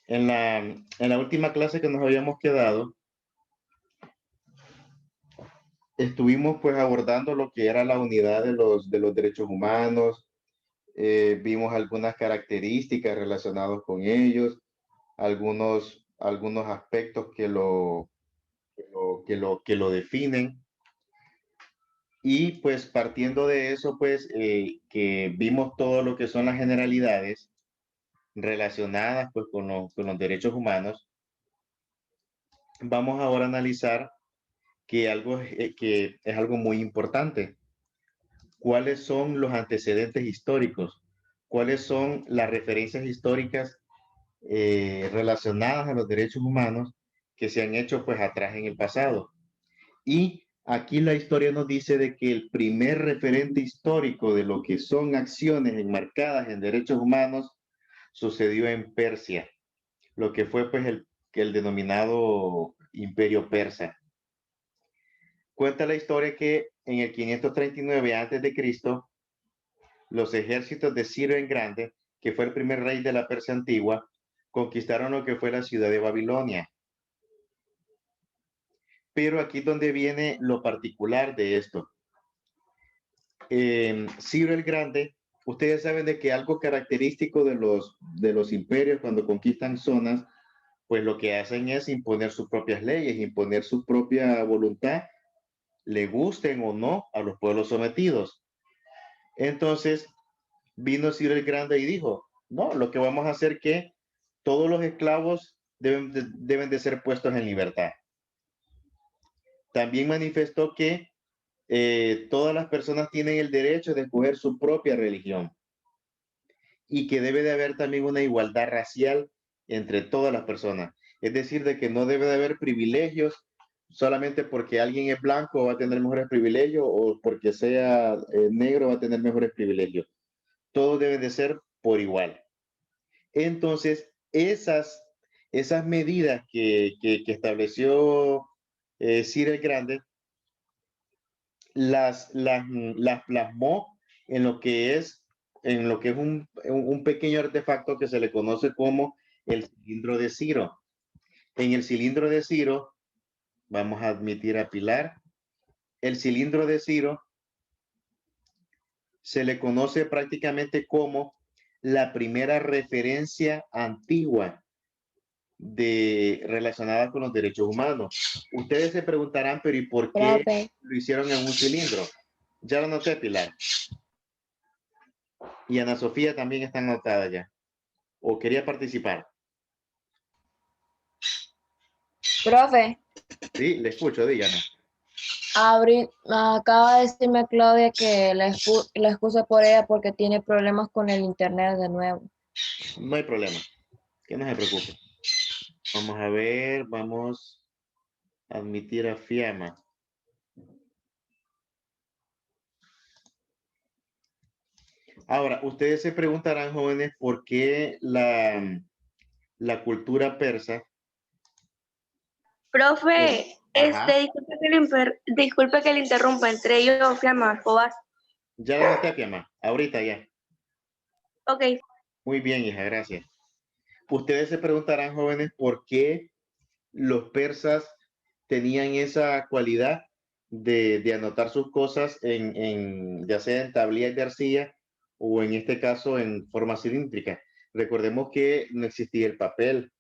En la última clase que nos habíamos quedado, estuvimos pues abordando lo que era la unidad de los derechos humanos, vimos algunas características relacionadas con ellos, algunos aspectos que lo definen. Y pues partiendo de eso, pues que vimos todo lo que son las generalidades relacionadas pues con los derechos humanos, vamos ahora a analizar que es algo muy importante. ¿Cuáles son los antecedentes históricos? ¿Cuáles son las referencias históricas relacionadas a los derechos humanos que se han hecho pues atrás en el pasado? Y aquí la historia nos dice de que el primer referente histórico de lo que son acciones enmarcadas en derechos humanos sucedió en Persia, lo que fue pues el denominado Imperio Persa. Cuenta la historia que en el 539 a.C., los ejércitos de Ciro el Grande, que fue el primer rey de la Persia antigua, conquistaron lo que fue la ciudad de Babilonia. Pero aquí es donde viene lo particular de esto. Ciro el Grande, ustedes saben de que algo característico de los imperios cuando conquistan zonas, pues lo que hacen es imponer sus propias leyes, imponer su propia voluntad, le gusten o no a los pueblos sometidos. Entonces vino Ciro el Grande y dijo, no, lo que vamos a hacer es que todos los esclavos deben de ser puestos en libertad. También manifestó que todas las personas tienen el derecho de escoger su propia religión y que debe de haber también una igualdad racial entre todas las personas. Es decir, de que no debe de haber privilegios solamente porque alguien es blanco va a tener mejores privilegios o porque sea negro va a tener mejores privilegios. Todo debe de ser por igual. Entonces, esas medidas que estableció Ciro el Grande, las plasmó en lo que es, un pequeño artefacto que se le conoce como el cilindro de Ciro. En el cilindro de Ciro, vamos a admitir a Pilar, el cilindro de Ciro se le conoce prácticamente como la primera referencia antigua relacionada con los derechos humanos. Ustedes se preguntarán, pero ¿y por qué Profe, lo hicieron en un cilindro? Ya lo noté, Pilar. Y Ana Sofía también está anotada ya. ¿O quería participar? profe, Sí, le escucho, dígame. acaba de decirme Claudia que la excuse por ella porque tiene problemas con el internet de nuevo. No hay problema, que no se preocupe. Vamos a ver, vamos a admitir a Fiamma. Ahora, ustedes se preguntarán, jóvenes, por qué la cultura persa. Profe, Ajá, disculpe que le interrumpa, entre ellos Fiamma Fobas. ya la noté, Fiamma. Ahorita ya. Ok, Muy bien, hija, gracias. Ustedes se preguntarán, jóvenes, por qué los persas tenían esa cualidad de anotar sus cosas ya sea en tablillas de arcilla o en este caso en forma cilíndrica. Recordemos que no existía el papel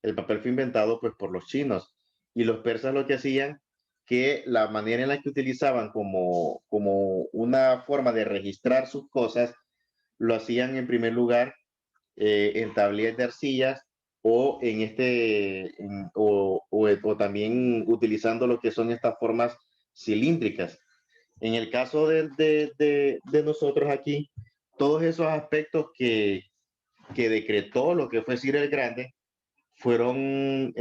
fue inventado pues por los chinos y los persas lo que hacían que la manera en la que utilizaban como una forma de registrar sus cosas, lo hacían en primer lugar en tablillas de arcillas o o también utilizando lo que son estas formas cilíndricas. En el caso de nosotros aquí, todos esos aspectos que decretó lo que fue Ciro el Grande fueron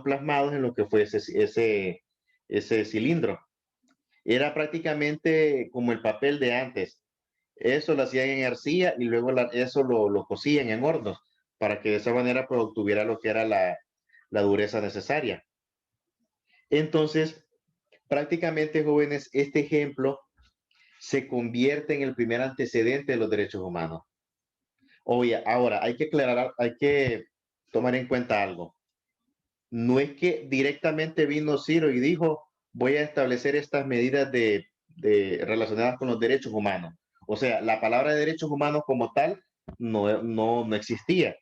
plasmados en lo que fue ese cilindro. Era prácticamente como el papel de antes. Eso lo hacían en arcilla y luego eso lo cocían en hornos para que de esa manera pues, obtuviera lo que era la dureza necesaria. Entonces, prácticamente, jóvenes, este ejemplo se convierte en el primer antecedente de los derechos humanos. Oye, ahora hay que aclarar, hay que tomar en cuenta algo. No es que directamente vino Ciro y dijo, voy a establecer estas medidas relacionadas con los derechos humanos. O sea, la palabra de derechos humanos como tal no existía.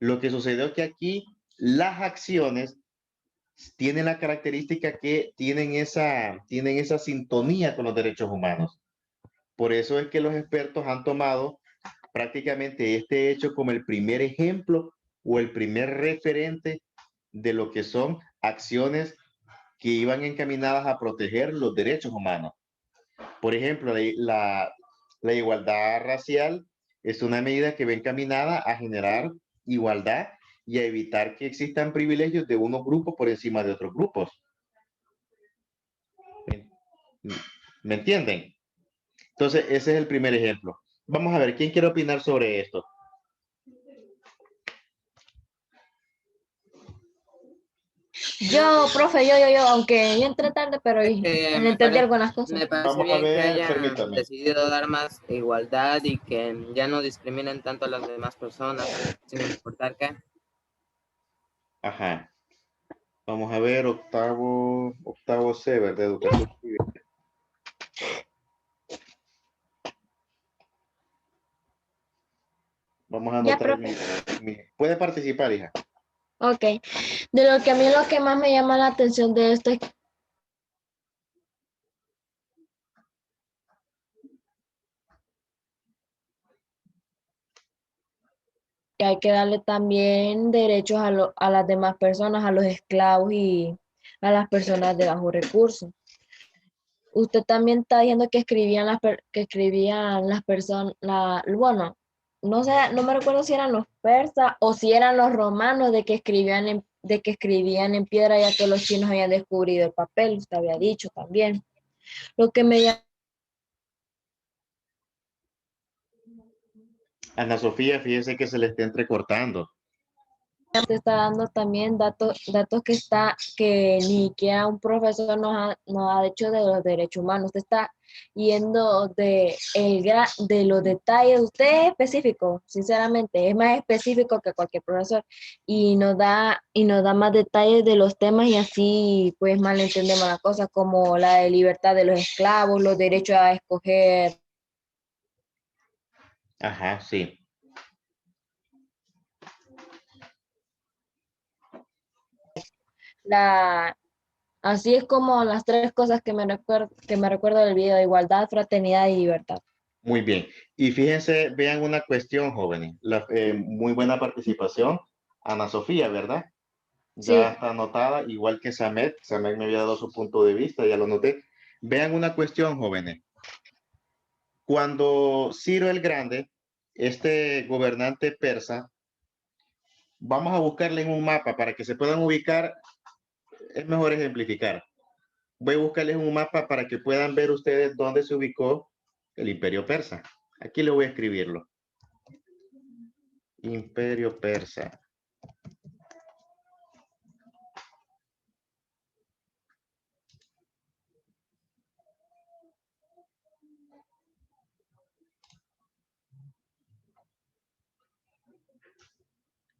Lo que sucedió es que aquí las acciones tienen la característica que tienen esa sintonía con los derechos humanos. Por eso es que los expertos han tomado prácticamente este hecho como el primer ejemplo o el primer referente de lo que son acciones que iban encaminadas a proteger los derechos humanos. Por ejemplo, la igualdad racial es una medida que va encaminada a generar igualdad y a evitar que existan privilegios de unos grupos por encima de otros grupos. ¿Me entienden? Entonces, ese es el primer ejemplo. Vamos a ver, ¿quién quiere opinar sobre esto? Yo, profe, yo, aunque yo entré tarde, pero Me entendí parece, algunas cosas. me parece Vamos a bien que ver, hayan permítame. decidido dar más igualdad y que ya no discriminen tanto a las demás personas, sin importar qué. Ajá. Vamos a ver, octavo C, ¿verdad? Educación cívica. Vamos a Ya, anotar profe. Puede participar, hija. Ok. De lo que a mí lo que más me llama la atención de esto es que hay que darle también derechos a las demás personas, a los esclavos y a las personas de bajos recursos. Usted también está diciendo que que escribían las personas, bueno, no sé, no me recuerdo si eran los persas o si eran los romanos de que escribían en piedra ya que los chinos habían descubierto el papel, usted había dicho también. Lo que me llama Ana Sofía, fíjese que se le está entrecortando. te está dando también datos que ni siquiera un profesor nos ha dicho de los derechos humanos. Usted está yendo de los detalles, usted es específico, sinceramente, es más específico que cualquier profesor y nos da más detalles de los temas y así pues mal entendemos las cosas como la de libertad de los esclavos, los derechos a escoger. Ajá, sí. Así es como las tres cosas que me recuerdo del video: igualdad, fraternidad y libertad. Muy bien. Y fíjense, vean una cuestión, jóvenes. Muy buena participación. Ana Sofía, ¿verdad? Ya Sí, está anotada, igual que Samet. Samet me había dado su punto de vista, ya lo noté. Vean una cuestión, jóvenes. Cuando Ciro el Grande, este gobernante persa, vamos a buscarle en un mapa para que se puedan ubicar, es mejor ejemplificar. Voy a buscarles un mapa para que puedan ver ustedes dónde se ubicó el imperio persa. Aquí le voy a escribirlo. Imperio persa.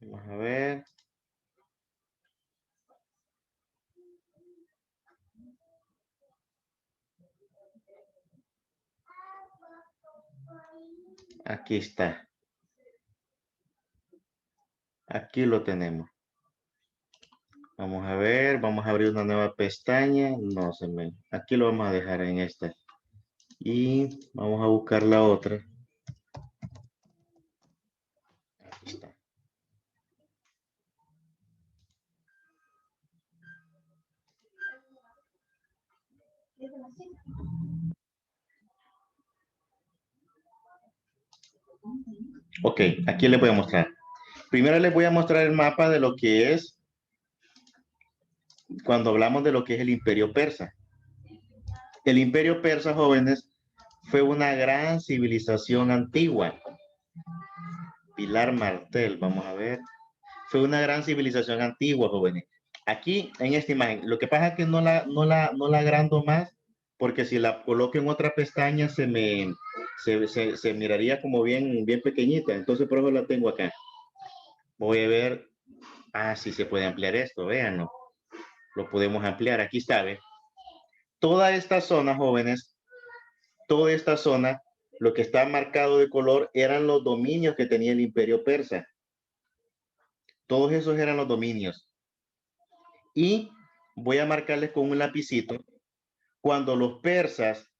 Vamos a ver. Aquí está. Aquí lo tenemos. Vamos a ver, vamos a abrir una nueva pestaña. No se me. Aquí lo vamos a dejar en esta. Y vamos a buscar la otra. Aquí está. Ok, aquí les voy a mostrar. Primero les voy a mostrar el mapa de lo que es, cuando hablamos de lo que es el imperio persa. El imperio persa, jóvenes, fue una gran civilización antigua. Pilar Martel, vamos a ver. Fue una gran civilización antigua, jóvenes. Aquí, en esta imagen, lo que pasa es que no la agrando más, porque si la coloco en otra pestaña se miraría como bien pequeñita. Entonces, por eso la tengo acá. Voy a ver. Ah, sí se puede ampliar esto, véanlo. Lo podemos ampliar. Aquí está, ¿ve? Toda esta zona, jóvenes, toda esta zona, lo que está marcado de color eran los dominios que tenía el Imperio Persa. Todos esos eran los dominios. Y voy a marcarles con un lapicito. Cuando los persas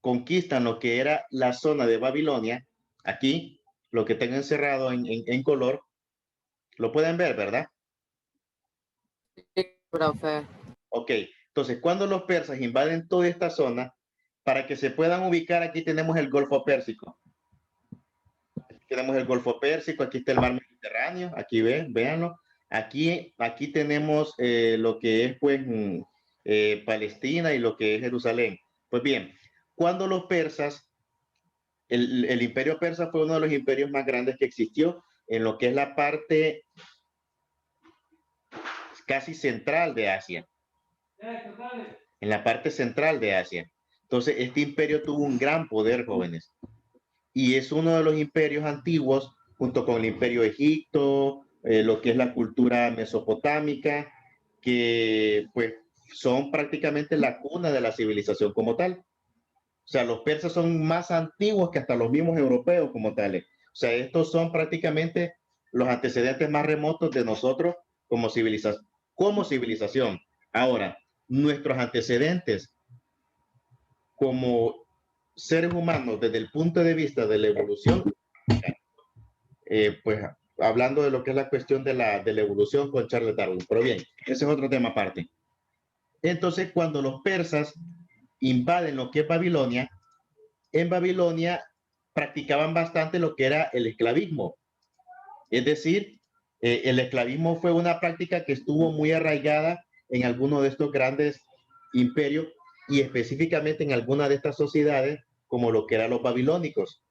conquistan lo que era la zona de Babilonia, aquí, lo que tengo encerrado en color, lo pueden ver, ¿verdad? Sí, profe. Ok, entonces cuando los persas invaden toda esta zona, para que se puedan ubicar, aquí tenemos el Golfo Pérsico. Aquí tenemos el Golfo Pérsico, aquí está el Mar Mediterráneo, aquí ven, véanlo. Aquí tenemos lo que es pues Palestina y lo que es Jerusalén. Pues bien, cuando los persas, el imperio persa fue uno de los imperios más grandes que existió en lo que es la parte casi central de Asia. En la parte central de Asia. Entonces, este imperio tuvo un gran poder, jóvenes. Y es uno de los imperios antiguos, junto con el imperio Egipto, lo que es la cultura mesopotámica, que pues son prácticamente la cuna de la civilización como tal. O sea, los persas son más antiguos que hasta los mismos europeos como tales. O sea, estos son prácticamente los antecedentes más remotos de nosotros como civilización. Ahora, nuestros antecedentes como seres humanos desde el punto de vista de la evolución, pues hablando de lo que es la cuestión de la evolución con Charles Darwin. Pero bien, ese es otro tema aparte. Entonces, cuando los persas invaden lo que es Babilonia, en Babilonia practicaban bastante lo que era el esclavismo. Es decir, el esclavismo fue una práctica que estuvo muy arraigada en algunos de estos grandes imperios y específicamente en algunas de estas sociedades como lo que eran los babilónicos.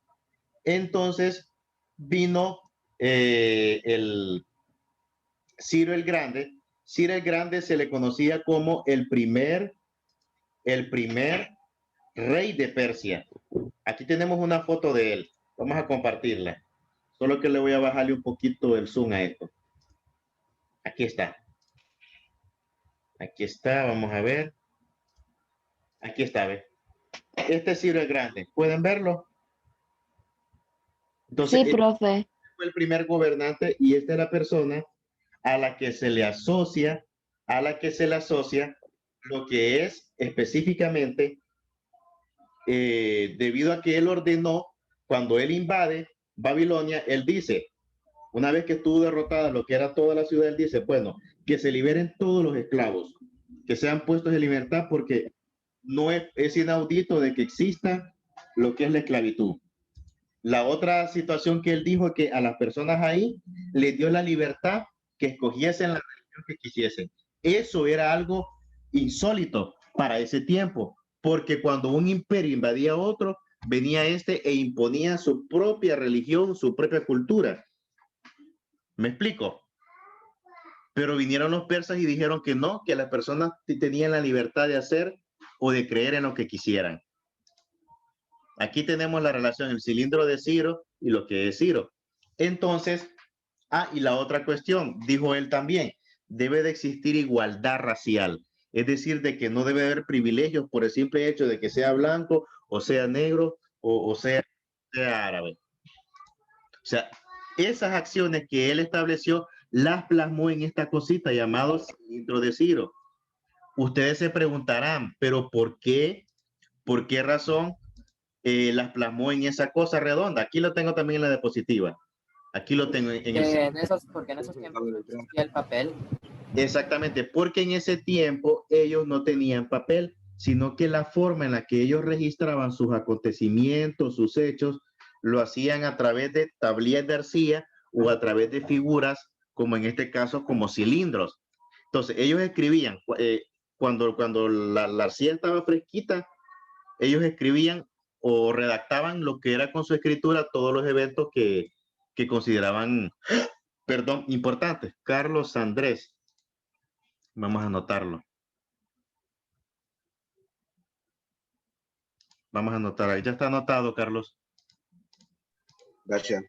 Entonces vino el Ciro el Grande. Ciro el Grande se le conocía como el primer rey de Persia. Aquí tenemos una foto de él. Vamos a compartirla. Solo que le voy a bajarle un poquito el zoom a esto. Aquí está. Aquí está, vamos a ver. Aquí está, ¿ves? Este es Ciro el Grande. ¿Pueden verlo? Entonces, Sí, profe. fue el primer gobernante y esta es la persona a la que se le asocia, lo que es específicamente debido a que él ordenó, cuando él invade Babilonia, él dice, una vez que estuvo derrotada lo que era toda la ciudad, él dice, bueno, que se liberen todos los esclavos, que sean puestos en libertad, porque no es inaudito de que exista lo que es la esclavitud. La otra situación que él dijo es que a las personas ahí les dio la libertad que escogiesen la religión que quisiesen. Eso era algo insólito para ese tiempo, porque cuando un imperio invadía otro, venía este e imponía su propia religión, su propia cultura. ¿Me explico? Pero vinieron los persas y dijeron que no, que las personas tenían la libertad de hacer o de creer en lo que quisieran. Aquí tenemos la relación, el cilindro de Ciro y lo que es Ciro. Entonces, y la otra cuestión, dijo él también, debe de existir igualdad racial. Es decir, de que no debe haber privilegios por el simple hecho de que sea blanco o sea negro o sea árabe. O sea, esas acciones que él estableció las plasmó en esta cosita llamado cilindro de Ciro. Ustedes se preguntarán, pero ¿por qué? ¿Por qué razón las plasmó en esa cosa redonda? Aquí lo tengo también en la diapositiva. Aquí lo tengo en el... Porque en esos tiempos no existía el papel. Exactamente, porque en ese tiempo ellos no tenían papel, sino que la forma en la que ellos registraban sus acontecimientos, sus hechos, lo hacían a través de tablillas de arcilla o a través de figuras, como en este caso, como cilindros. Entonces, ellos escribían, cuando la arcilla estaba fresquita, ellos escribían o redactaban lo que era con su escritura todos los eventos que consideraban, perdón, importantes. Carlos Andrés, vamos a anotarlo. Vamos a anotar ahí. Ya está anotado, Carlos. Gracias.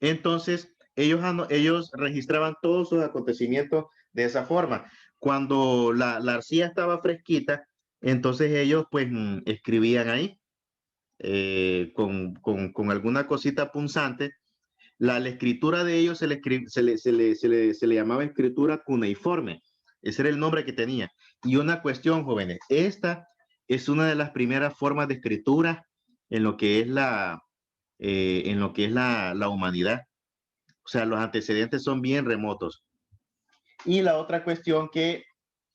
Entonces, ellos registraban todos sus acontecimientos de esa forma. Cuando la arcilla estaba fresquita, entonces ellos pues escribían ahí con alguna cosita punzante. La escritura de ellos se le llamaba escritura cuneiforme. Ese era el nombre que tenía. Y una cuestión, jóvenes, esta es una de las primeras formas de escritura en lo que es la humanidad. O sea, los antecedentes son bien remotos. Y la otra cuestión que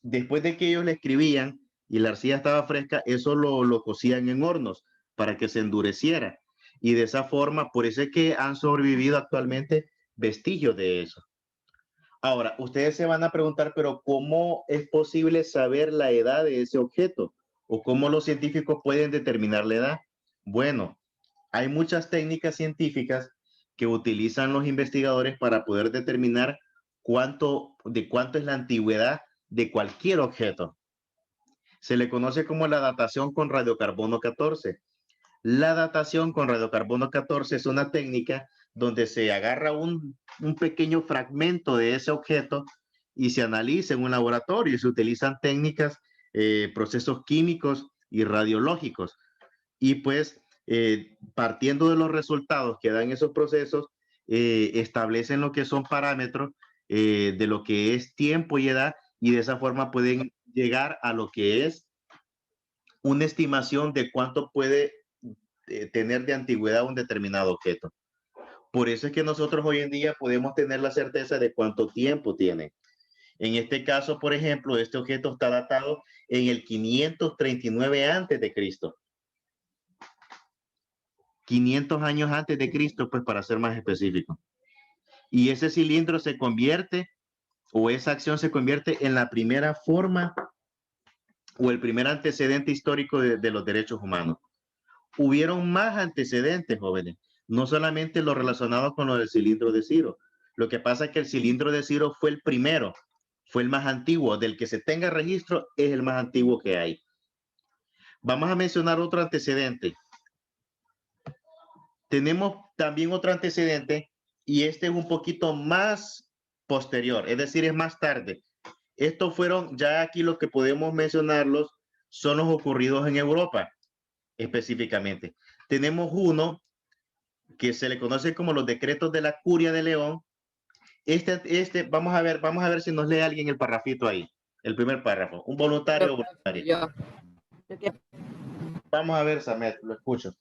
después de que ellos le escribían y la arcilla estaba fresca, eso lo cocían en hornos para que se endureciera. Y de esa forma, por eso es que han sobrevivido actualmente vestigios de eso. Ahora, ustedes se van a preguntar, pero ¿cómo es posible saber la edad de ese objeto? ¿O cómo los científicos pueden determinar la edad? Bueno, hay muchas técnicas científicas que utilizan los investigadores para poder determinar cuánto es la antigüedad de cualquier objeto. Se le conoce como la datación con radiocarbono 14. La datación con radiocarbono 14 es una técnica donde se agarra un pequeño fragmento de ese objeto y se analiza en un laboratorio y se utilizan técnicas, procesos químicos y radiológicos. Y pues partiendo de los resultados que dan esos procesos, establecen lo que son parámetros de lo que es tiempo y edad, y de esa forma pueden llegar a lo que es una estimación de cuánto puede tener de antigüedad un determinado objeto. Por eso es que nosotros hoy en día podemos tener la certeza de cuánto tiempo tiene. En este caso, por ejemplo, este objeto está datado en el 539 antes de Cristo. 500 años antes de Cristo, pues para ser más específico. Y ese cilindro se convierte, o esa acción se convierte en la primera forma o el primer antecedente histórico de los derechos humanos. Hubieron más antecedentes, jóvenes, no solamente lo relacionado con lo del cilindro de Ciro. Lo que pasa es que el cilindro de Ciro fue el primero, fue el más antiguo, del que se tenga registro, es el más antiguo que hay. Vamos a mencionar otro antecedente. Tenemos también otro antecedente y este es un poquito más posterior, es decir, es más tarde. Estos fueron, ya aquí lo que podemos mencionarlos son los ocurridos en Europa, específicamente. Tenemos uno que se le conoce como los decretos de la Curia de León. Vamos a ver si nos lee alguien el parrafito ahí, el primer párrafo, un voluntario o voluntaria. Vamos a ver, Samet, lo escucho.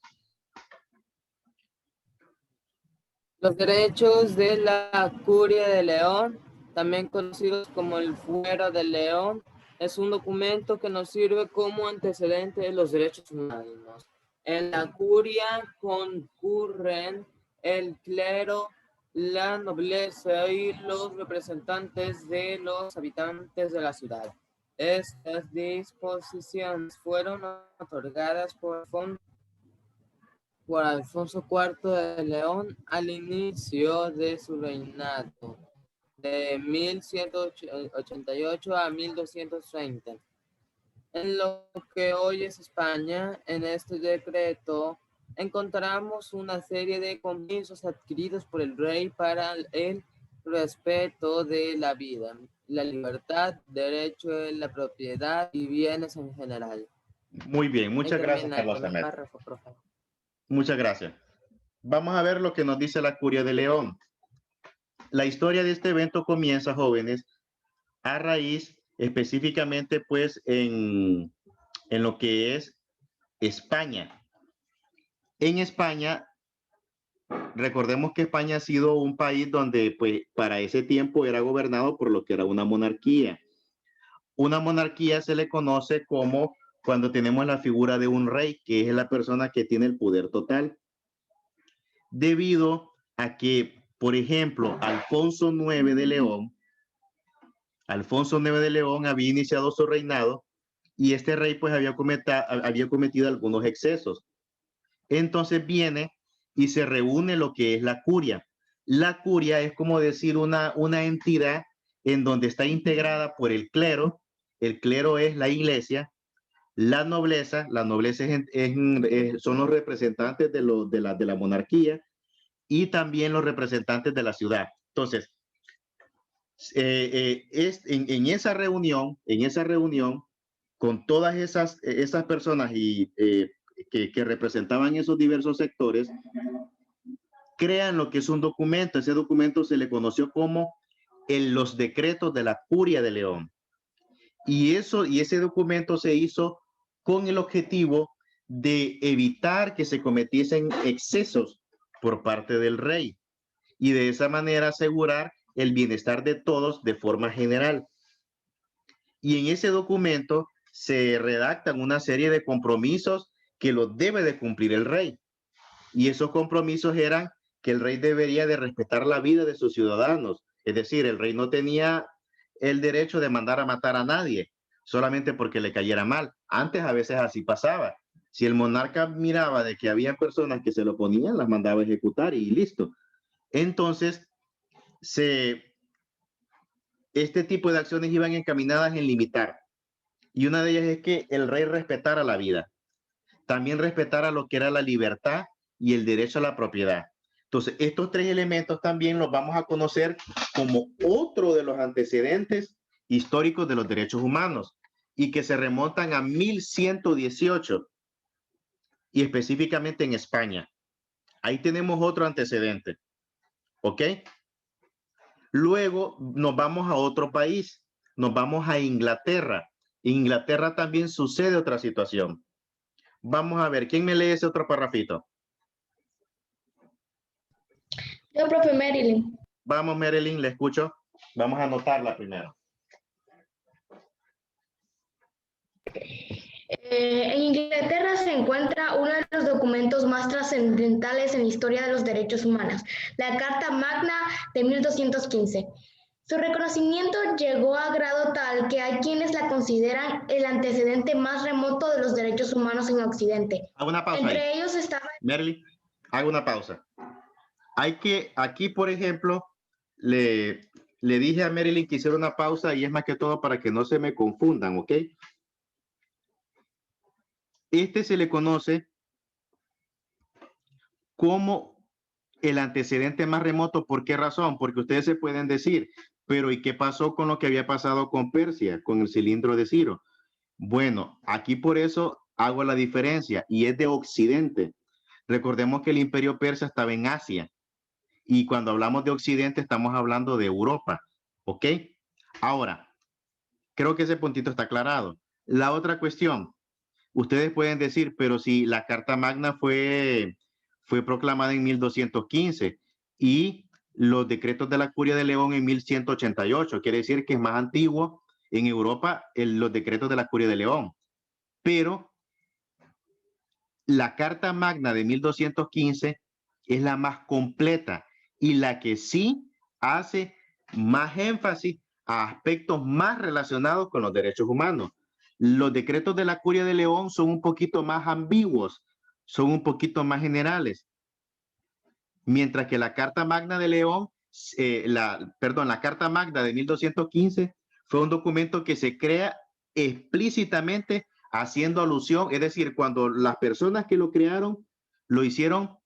Los derechos de la Curia de León, también conocidos como el Fuero de León, es un documento que nos sirve como antecedente de los derechos humanos. En la Curia concurren el clero, la nobleza y los representantes de los habitantes de la ciudad. Estas disposiciones fueron otorgadas por Alfonso IV de León al inicio de su reinado, de 1188 a 1230. En lo que hoy es España, en este decreto encontramos una serie de compromisos adquiridos por el rey para el respeto de la vida, la libertad, derecho a la propiedad y bienes en general. Muy bien, muchas gracias, Carlos Samet. Muchas gracias. Vamos a ver lo que nos dice la Curia de León. La historia de este evento comienza, jóvenes, a raíz específicamente pues en lo que es España. En España, recordemos que España ha sido un país donde pues para ese tiempo era gobernado por lo que era una monarquía. Una monarquía se le conoce como cuando tenemos la figura de un rey, que es la persona que tiene el poder total. Debido a que, por ejemplo, Alfonso IX de León había iniciado su reinado y este rey pues había cometido algunos excesos. Entonces viene y se reúne lo que es la curia. La curia es como decir una entidad en donde está integrada por el clero es la iglesia, la nobleza son los representantes de la monarquía, y también los representantes de la ciudad. Entonces, en esa reunión, con todas esas personas que representaban esos diversos sectores, crean lo que es un documento. Ese documento se le conoció como los decretos de la Curia de León. Y ese documento se hizo con el objetivo de evitar que se cometiesen excesos por parte del rey y de esa manera asegurar el bienestar de todos de forma general. Y en ese documento se redactan una serie de compromisos que los debe de cumplir el rey. Y esos compromisos eran que el rey debería de respetar la vida de sus ciudadanos. Es decir, el rey no tenía el derecho de mandar a matar a nadie solamente porque le cayera mal. Antes a veces así pasaba. Si el monarca miraba de que había personas que se lo ponían, las mandaba a ejecutar y listo. Entonces, este tipo de acciones iban encaminadas en limitar. Y una de ellas es que el rey respetara la vida. También respetara lo que era la libertad y el derecho a la propiedad. Entonces, estos tres elementos también los vamos a conocer como otro de los antecedentes históricos de los derechos humanos y que se remontan a 1118 y específicamente en España. Ahí tenemos otro antecedente. ¿Ok? Luego nos vamos a otro país, nos vamos a Inglaterra. En Inglaterra también sucede otra situación. Vamos a ver, ¿quién me lee ese otro parrafito? Yo, profe Marilyn. Vamos, Marilyn, le escucho. Vamos a anotarla primero. En Inglaterra se encuentra uno de los documentos más trascendentales en la historia de los derechos humanos, la Carta Magna de 1215. Su reconocimiento llegó a grado tal que hay quienes la consideran el antecedente más remoto de los derechos humanos en Occidente. Hago una pausa. Entre ahí. ellos estaba... Marilyn, hago una pausa. Aquí, por ejemplo, le dije a Marilyn que hiciera una pausa y es más que todo para que no se me confundan, ¿ok? Este se le conoce como el antecedente más remoto. ¿Por qué razón? Porque ustedes se pueden decir, pero ¿y qué pasó con lo que había pasado con Persia, con el cilindro de Ciro? Bueno, aquí por eso hago la diferencia y es de Occidente. Recordemos que el imperio persa estaba en Asia y cuando hablamos de Occidente estamos hablando de Europa, ¿ok? Ahora, creo que ese puntito está aclarado. La otra cuestión, ustedes pueden decir, pero si la Carta Magna fue proclamada en 1215 y los decretos de la Curia de León en 1188, quiere decir que es más antiguo en Europa los decretos de la Curia de León. Pero la Carta Magna de 1215 es la más completa y la que sí hace más énfasis a aspectos más relacionados con los derechos humanos. Los decretos de la Curia de León son un poquito más ambiguos, son un poquito más generales. Mientras que la Carta Magna de León, la Carta Magna de 1215 fue un documento que se crea explícitamente haciendo alusión, es decir, cuando las personas que lo crearon lo hicieron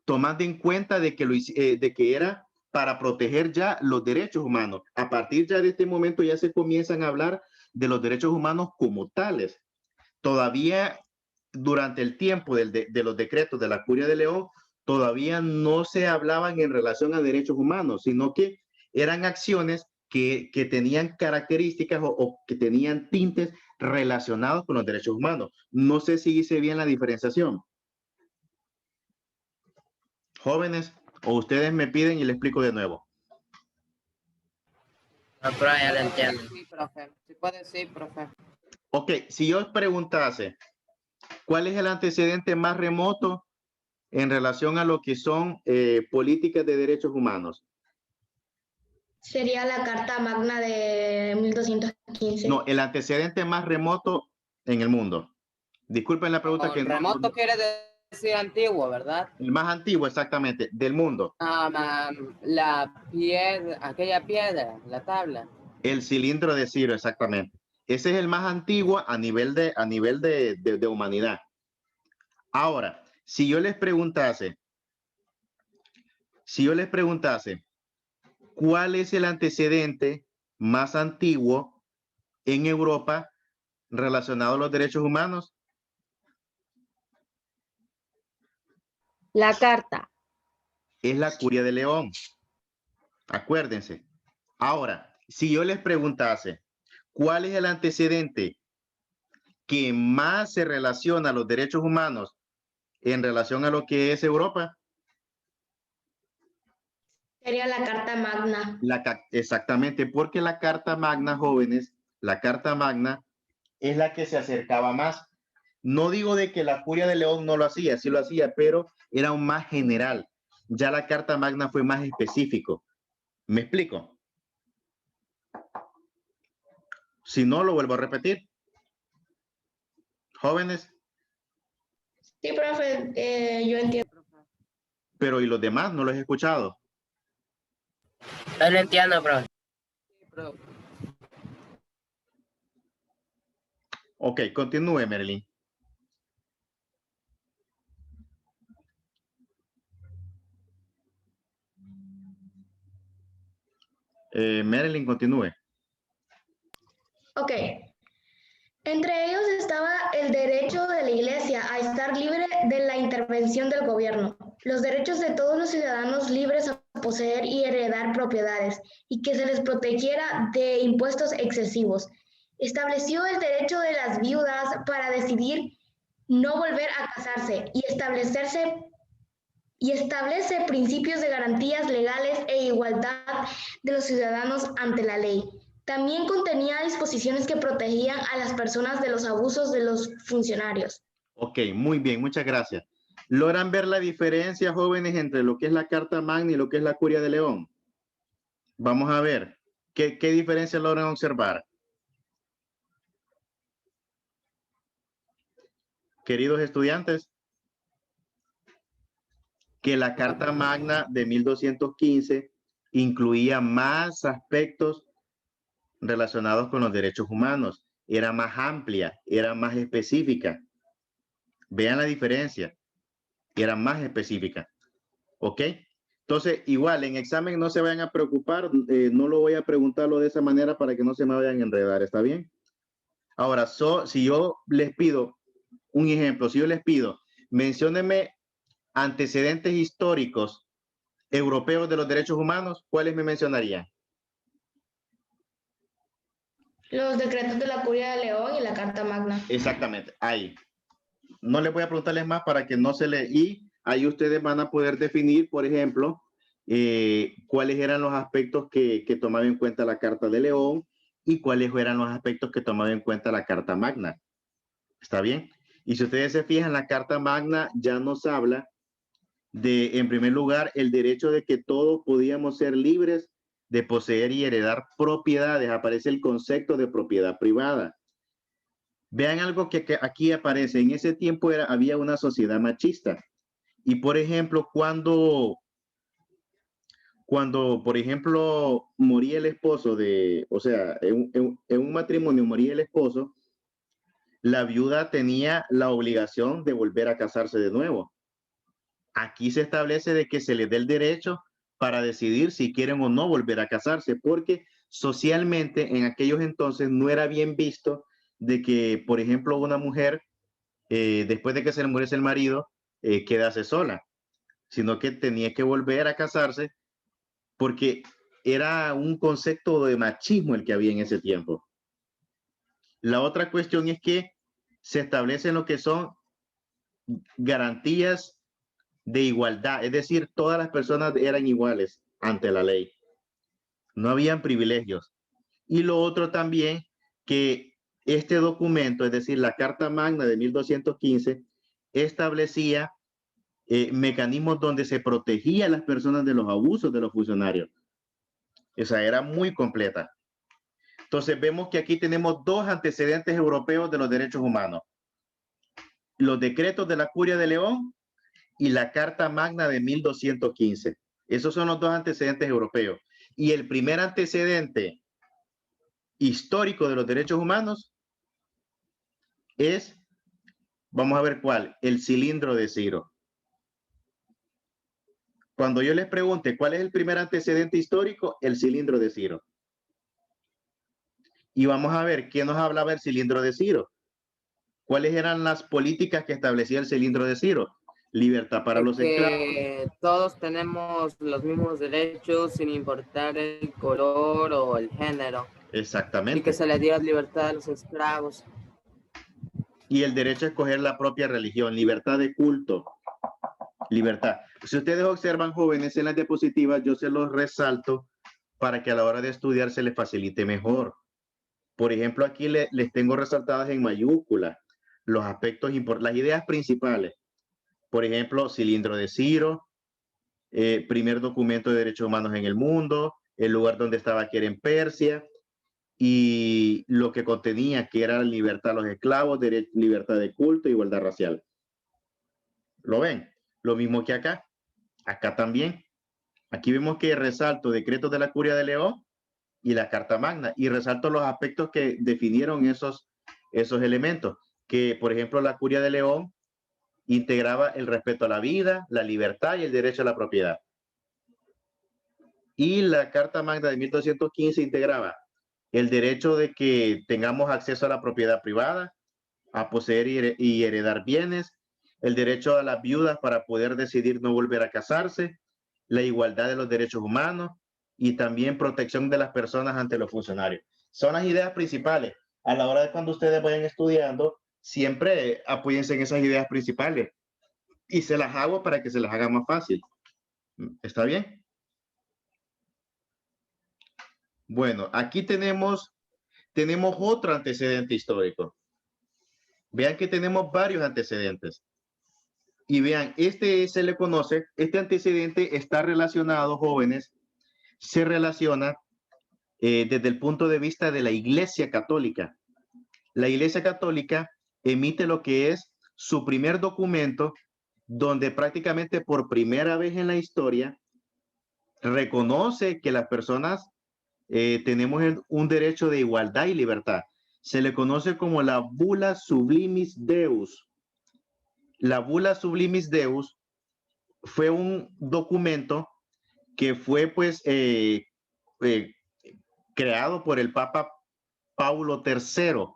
tomando en cuenta de que era para proteger ya los derechos humanos. A partir ya de este momento ya se comienzan a hablar de los derechos humanos como tales. Todavía durante el tiempo de los decretos de la Curia de León, todavía no se hablaban en relación a derechos humanos, sino que eran acciones que tenían características o que tenían tintes relacionados con los derechos humanos. No sé si hice bien la diferenciación. Jóvenes, o ustedes me piden y les explico de nuevo. No, pero ya lo entiendo. Sí, profe. Sí puede, sí, profe. Ok, si yo os preguntase, ¿cuál es el antecedente más remoto en relación a lo que son políticas de derechos humanos? Sería la Carta Magna de 1215. No, el antecedente más remoto en el mundo. Disculpen la pregunta que no. Remoto quiere decir antiguo, ¿verdad? El más antiguo, exactamente, del mundo. La piedra, aquella piedra, la tabla. El cilindro de Ciro, exactamente. Ese es el más antiguo a nivel de humanidad. Ahora, si yo les preguntase, Si yo les preguntase, ¿cuál es el antecedente más antiguo en Europa relacionado a los derechos humanos? La carta. Es la Curia de León. Acuérdense. Ahora, si yo les preguntase, ¿cuál es el antecedente que más se relaciona a los derechos humanos en relación a lo que es Europa? Sería la Carta Magna. Exactamente, porque la Carta Magna, jóvenes, la Carta Magna es la que se acercaba más. No digo de que la Curia de León no lo hacía, sí lo hacía, pero era un más general. Ya la Carta Magna fue más específico. ¿Me explico? Si no, lo vuelvo a repetir. Jóvenes, Sí, profe, yo entiendo. pero ¿y los demás? No los he escuchado. No lo entiendo, profe. Ok, continúe, Marilyn. Marilyn, continúe. Ok. Entre ellos estaba el derecho de la Iglesia a estar libre de la intervención del gobierno, los derechos de todos los ciudadanos libres a poseer y heredar propiedades, y que se les protegiera de impuestos excesivos. Estableció el derecho de las viudas para decidir no volver a casarse y establece principios de garantías legales e igualdad de los ciudadanos ante la ley. También contenía disposiciones que protegían a las personas de los abusos de los funcionarios. Ok, muy bien, muchas gracias. ¿Logran ver la diferencia, jóvenes, entre lo que es la Carta Magna y lo que es la Curia de León? Vamos a ver, ¿qué diferencia logran observar? Queridos estudiantes, que la Carta Magna de 1215 incluía más aspectos relacionados con los derechos humanos. Era más amplia, era más específica. Vean la diferencia. Era más específica. ¿Ok? Entonces, igual, en examen no se vayan a preocupar. No lo voy a preguntarlo de esa manera para que no se me vayan a enredar. ¿Está bien? Ahora, si yo les pido un ejemplo, si yo les pido, menciónenme antecedentes históricos europeos de los derechos humanos, ¿cuáles me mencionarían? Los decretos de la Curia de León y la Carta Magna. Exactamente, ahí. No les voy a preguntarles más para que no se le... Y ahí ustedes van a poder definir, por ejemplo, cuáles eran los aspectos que tomaba en cuenta la Carta de León y cuáles eran los aspectos que tomaba en cuenta la Carta Magna. ¿Está bien? Y si ustedes se fijan, la Carta Magna ya nos habla de, en primer lugar, el derecho de que todos podíamos ser libres de poseer y heredar propiedades. Aparece el concepto de propiedad privada. Vean algo que aquí aparece. En ese tiempo había una sociedad machista. Y, por ejemplo, cuando, por ejemplo, moría el esposo o sea, en un matrimonio moría el esposo, la viuda tenía la obligación de volver a casarse de nuevo. Aquí se establece de que se les dé el derecho para decidir si quieren o no volver a casarse, porque socialmente en aquellos entonces no era bien visto de que, por ejemplo, una mujer, después de que se le muriese el marido, quedase sola, sino que tenía que volver a casarse porque era un concepto de machismo el que había en ese tiempo. La otra cuestión es que se establecen lo que son garantías de igualdad, es decir, todas las personas eran iguales ante la ley. No habían privilegios. Y lo otro también, que este documento, es decir, la Carta Magna de 1215, establecía mecanismos donde se protegía a las personas de los abusos de los funcionarios. O sea, era muy completa. Entonces vemos que aquí tenemos dos antecedentes europeos de los derechos humanos. Los decretos de la Curia de León y la Carta Magna de 1215. Esos son los dos antecedentes europeos. Y el primer antecedente histórico de los derechos humanos es, vamos a ver cuál, el cilindro de Ciro. Cuando yo les pregunte cuál es el primer antecedente histórico, el cilindro de Ciro. Y vamos a ver qué nos hablaba el cilindro de Ciro. ¿Cuáles eran las políticas que establecía el cilindro de Ciro? Libertad para los esclavos. Que todos tenemos los mismos derechos sin importar el color o el género. Exactamente. Y que se le diera libertad a los esclavos. Y el derecho a escoger la propia religión, libertad de culto, libertad. Si ustedes observan, jóvenes, en las diapositivas, yo se los resalto para que a la hora de estudiar se les facilite mejor. Por ejemplo, aquí les tengo resaltadas en mayúsculas los aspectos importantes, las ideas principales. Por ejemplo, cilindro de Ciro, primer documento de derechos humanos en el mundo, el lugar donde estaba, que era en Persia, y lo que contenía, que era libertad a los esclavos, libertad de culto, igualdad racial. ¿Lo ven? Lo mismo que acá. Acá también. Aquí vemos que resalto decretos de la Curia de León y la Carta Magna, y resalto los aspectos que definieron esos elementos, que por ejemplo la Curia de León integraba el respeto a la vida, la libertad y el derecho a la propiedad. Y la Carta Magna de 1215 integraba el derecho de que tengamos acceso a la propiedad privada, a poseer y heredar bienes, el derecho a las viudas para poder decidir no volver a casarse, la igualdad de los derechos humanos y también protección de las personas ante los funcionarios. Son las ideas principales. A la hora de cuando ustedes vayan estudiando, siempre apóyense en esas ideas principales. Y se las hago para que se las haga más fácil. ¿Está bien? Bueno, aquí tenemos otro antecedente histórico. Vean que tenemos varios antecedentes. Y vean, se le conoce, este antecedente está relacionado, jóvenes, se relaciona desde el punto de vista de la Iglesia Católica. La Iglesia Católica emite lo que es su primer documento, donde prácticamente por primera vez en la historia reconoce que las personas tenemos un derecho de igualdad y libertad. Se le conoce como la Bula Sublimis Deus. La Bula Sublimis Deus fue un documento que fue pues creado por el Papa Paulo III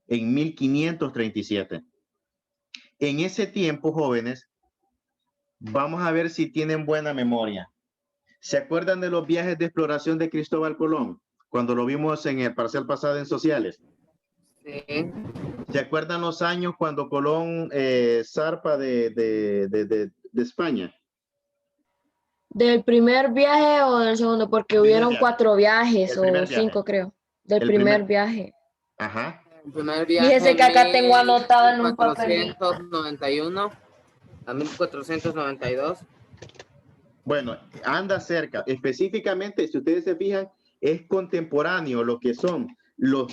en 1537. En ese tiempo, jóvenes, vamos a ver si tienen buena memoria. ¿Se acuerdan de los viajes de exploración de Cristóbal Colón? Cuando lo vimos en el parcial pasado en sociales. Sí. ¿Se acuerdan los años cuando Colón zarpa de España? ¿Del primer viaje o del segundo? Porque hubieron viaje. 4 viajes El primer o 5, viaje. creo. Del El primer primer- viaje. Ajá. El primer viaje Fíjese que acá tengo anotado en un papel. 1491 a 1492. Bueno, anda cerca. Específicamente, si ustedes se fijan, es contemporáneo lo que son los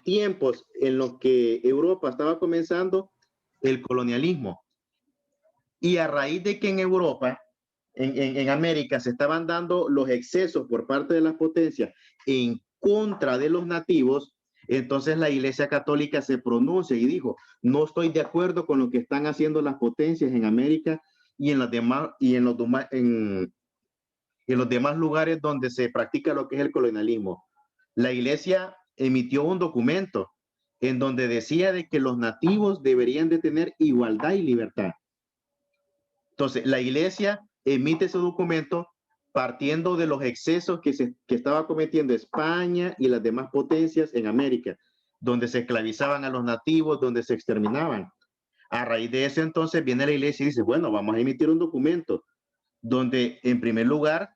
tiempos en los que Europa estaba comenzando el colonialismo. Y a raíz de que en Europa, en América, se estaban dando los excesos por parte de las potencias en contra de los nativos, entonces la Iglesia Católica se pronuncia y dijo, no estoy de acuerdo con lo que están haciendo las potencias en América y en los demás lugares donde se practica lo que es el colonialismo. La Iglesia emitió un documento en donde decía de que los nativos deberían de tener igualdad y libertad. Entonces, la Iglesia emite ese documento partiendo de los excesos que estaba cometiendo España y las demás potencias en América, donde se esclavizaban a los nativos, donde se exterminaban. A raíz de eso, entonces, viene la Iglesia y dice, bueno, vamos a emitir un documento donde, en primer lugar,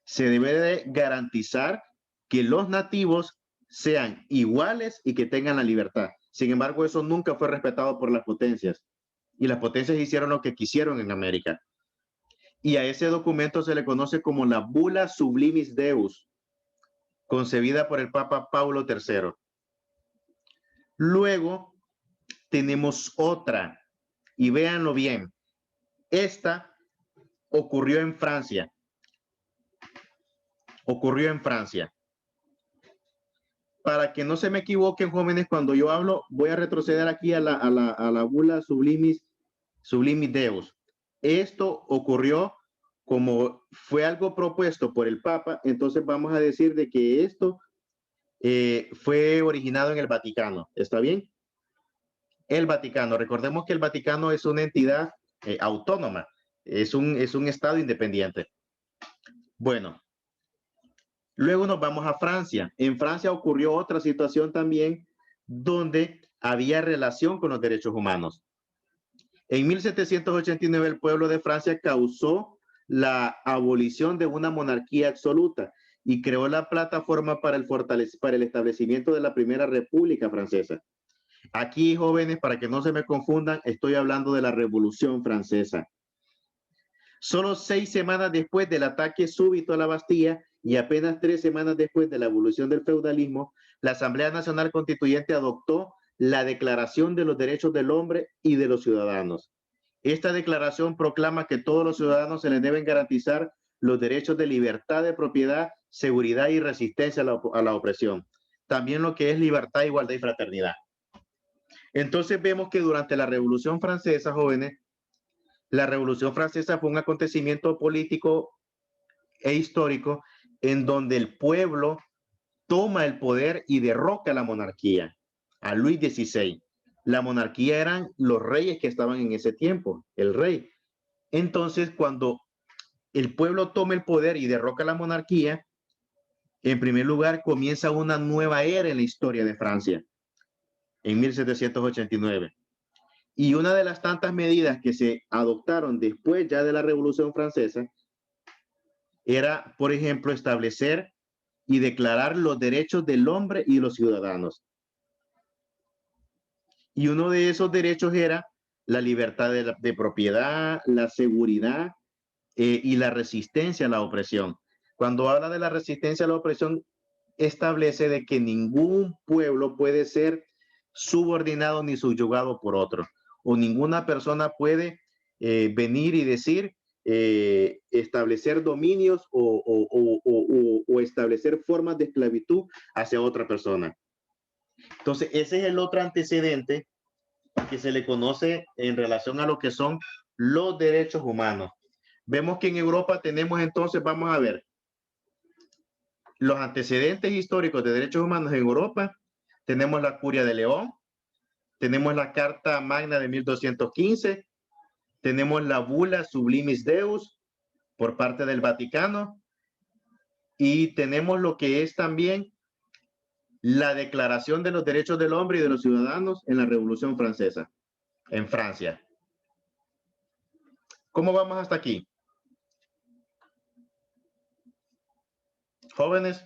se debe de garantizar que los nativos sean iguales y que tengan la libertad. Sin embargo, eso nunca fue respetado por las potencias. Y las potencias hicieron lo que quisieron en América. Y a ese documento se le conoce como la Bula Sublimis Deus, concebida por el Papa Paulo III. Luego tenemos otra, y véanlo bien. Esta ocurrió en Francia. Para que no se me equivoquen, jóvenes, cuando yo hablo, voy a retroceder aquí a la Bula Sublimis Deus. Esto ocurrió como fue algo propuesto por el Papa, entonces vamos a decir de que esto fue originado en el Vaticano. ¿Está bien? El Vaticano. Recordemos que el Vaticano es una entidad autónoma. Es un estado independiente. Bueno, luego nos vamos a Francia. En Francia ocurrió otra situación también donde había relación con los derechos humanos. En 1789 el pueblo de Francia causó la abolición de una monarquía absoluta y creó la plataforma para el establecimiento de la primera república francesa. Aquí, jóvenes, para que no se me confundan, estoy hablando de la Revolución Francesa. Solo 6 semanas después del ataque súbito a la Bastilla y apenas 3 semanas después de la evolución del feudalismo, la Asamblea Nacional Constituyente adoptó la Declaración de los Derechos del Hombre y de los Ciudadanos. Esta declaración proclama que todos los ciudadanos se les deben garantizar los derechos de libertad de propiedad, seguridad y resistencia a la opresión. También lo que es libertad, igualdad y fraternidad. Entonces vemos que durante la Revolución Francesa, jóvenes, la Revolución Francesa fue un acontecimiento político e histórico en donde el pueblo toma el poder y derroca la monarquía, a Luis XVI. La monarquía eran los reyes que estaban en ese tiempo, el rey. Entonces, cuando el pueblo toma el poder y derroca la monarquía, en primer lugar comienza una nueva era en la historia de Francia, en 1789. Y una de las tantas medidas que se adoptaron después ya de la Revolución Francesa era, por ejemplo, establecer y declarar los derechos del hombre y los ciudadanos. Y uno de esos derechos era la libertad de propiedad, la seguridad y la resistencia a la opresión. Cuando habla de la resistencia a la opresión, establece de que ningún pueblo puede ser subordinado ni subyugado por otro, o ninguna persona puede venir y decir, establecer dominios o establecer formas de esclavitud hacia otra persona. Entonces, ese es el otro antecedente que se le conoce en relación a lo que son los derechos humanos. Vemos que en Europa tenemos entonces, vamos a ver, los antecedentes históricos de derechos humanos en Europa. Tenemos la Curia de León, tenemos la Carta Magna de 1215, tenemos la Bula Sublimis Deus por parte del Vaticano y tenemos lo que es también la Declaración de los Derechos del Hombre y de los Ciudadanos en la Revolución Francesa, en Francia. ¿Cómo vamos hasta aquí? Jóvenes.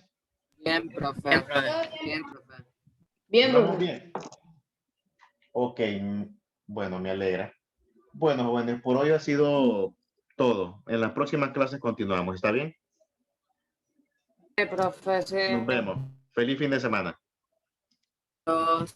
Bien, profe. Bien, profe. Bien, profe. Bien, ¿Vamos profe. bien? Ok, bueno, me alegra. Bueno, jóvenes, por hoy ha sido todo. En las próximas clases continuamos, ¿está bien? Sí, profe, sí. Nos vemos. Feliz fin de semana. Los-